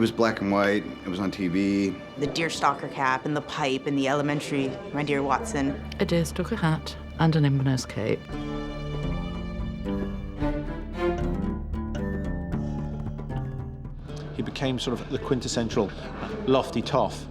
was black and white. It was on TV. The DeerStalker cap and the pipe and the elementary, my dear Watson. A DeerStalker hat and an Inverness cape. He became sort of the quintessential lofty toff.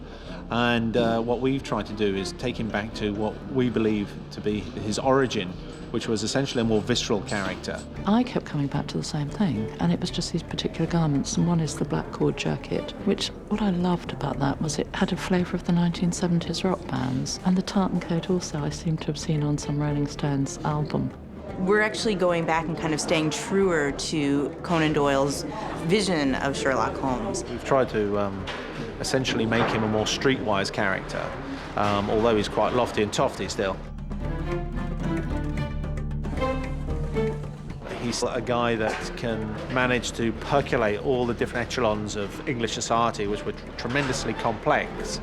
And what we've tried to do is take him back to what we believe to be his origin, which was essentially a more visceral character. I kept coming back to the same thing, and it was just these particular garments, and one is the black cord jacket, which what I loved about that was it had a flavour of the 1970s rock bands, and the tartan coat also I seem to have seen on some Rolling Stones album. We're actually going back and kind of staying truer to Conan Doyle's vision of Sherlock Holmes. We've tried to essentially make him a more streetwise character, although he's quite lofty and tofty still. He's a guy that can manage to percolate all the different echelons of English society, which were tremendously complex.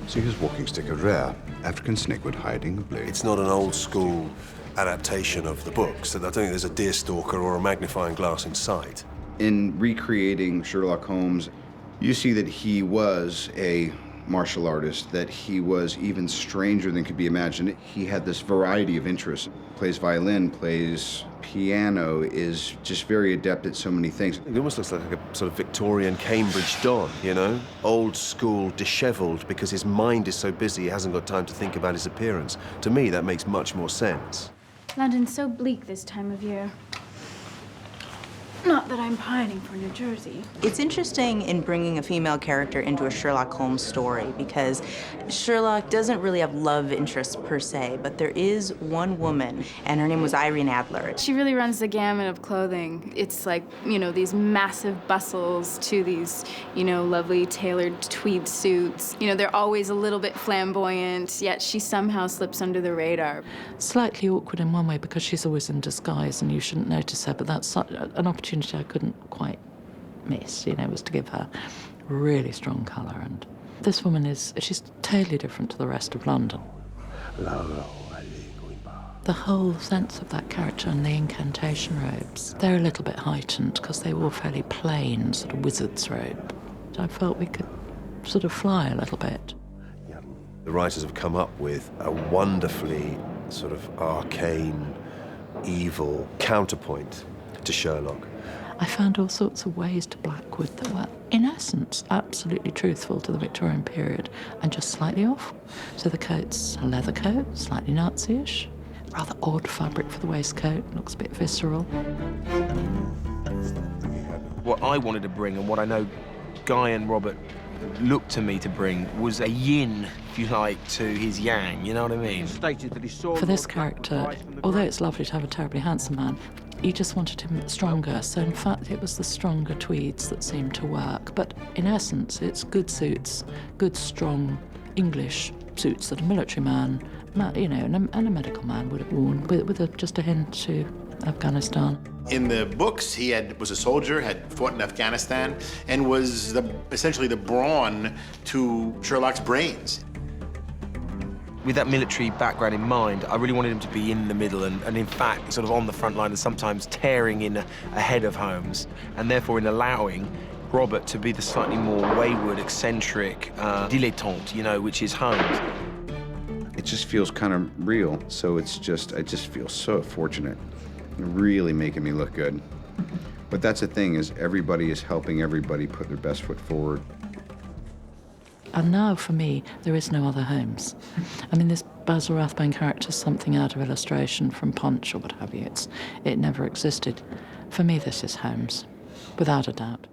See his walking stick, a rare African snakewood hiding a blade. It's not an old-school adaptation of the books. I don't think there's a DeerStalker or a magnifying glass in sight. In recreating Sherlock Holmes, you see that he was a martial artist, that he was even stranger than could be imagined. He had this variety of interests. Plays violin, plays piano, is just very adept at so many things. It almost looks like a sort of Victorian Cambridge Don, you know? Old school, dishevelled, because his mind is so busy he hasn't got time to think about his appearance. To me, that makes much more sense. London's so bleak this time of year. Not that I'm pining for New Jersey. It's interesting in bringing a female character into a Sherlock Holmes story because Sherlock doesn't really have love interests per se, but there is one woman, and her name was Irene Adler. She really runs the gamut of clothing. It's like, you know, these massive bustles to these, you know, lovely tailored tweed suits. You know, they're always a little bit flamboyant, yet she somehow slips under the radar. Slightly awkward in one way because she's always in disguise and you shouldn't notice her, but that's an opportunity I couldn't quite miss, you know, was to give her really strong colour. And this woman she's totally different to the rest of London. The whole sense of that character and the incantation robes, they're a little bit heightened because they wore fairly plain sort of wizard's robe. I felt we could sort of fly a little bit. The writers have come up with a wonderfully sort of arcane, evil counterpoint to Sherlock. I found all sorts of ways to Blackwood that were, in essence, absolutely truthful to the Victorian period and just slightly off. So the coat's a leather coat, slightly Nazi-ish, rather odd fabric for the waistcoat, looks a bit visceral. What I wanted to bring and what I know Guy and Robert looked to me to bring was a yin, if you like, to his yang, you know what I mean? For this character, although it's lovely to have a terribly handsome man, you just wanted him stronger, so in fact it was the stronger tweeds that seemed to work. But in essence, it's good suits, good, strong English suits that a military man, you know, and a medical man would have worn, with just a hint to Afghanistan. In the books, he was a soldier, had fought in Afghanistan, and was essentially the brawn to Sherlock's brains. With that military background in mind, I really wanted him to be in the middle and in fact, sort of on the front line and sometimes tearing in ahead of Holmes, and therefore in allowing Robert to be the slightly more wayward, eccentric, dilettante, you know, which is Holmes. It just feels kind of real, so I just feel so fortunate. Really making me look good. But that's the thing, is everybody is helping everybody put their best foot forward. And now, for me, there is no other Holmes. I mean, this Basil Rathbone character is something out of illustration from Punch or what have you. It never existed. For me, this is Holmes, without a doubt.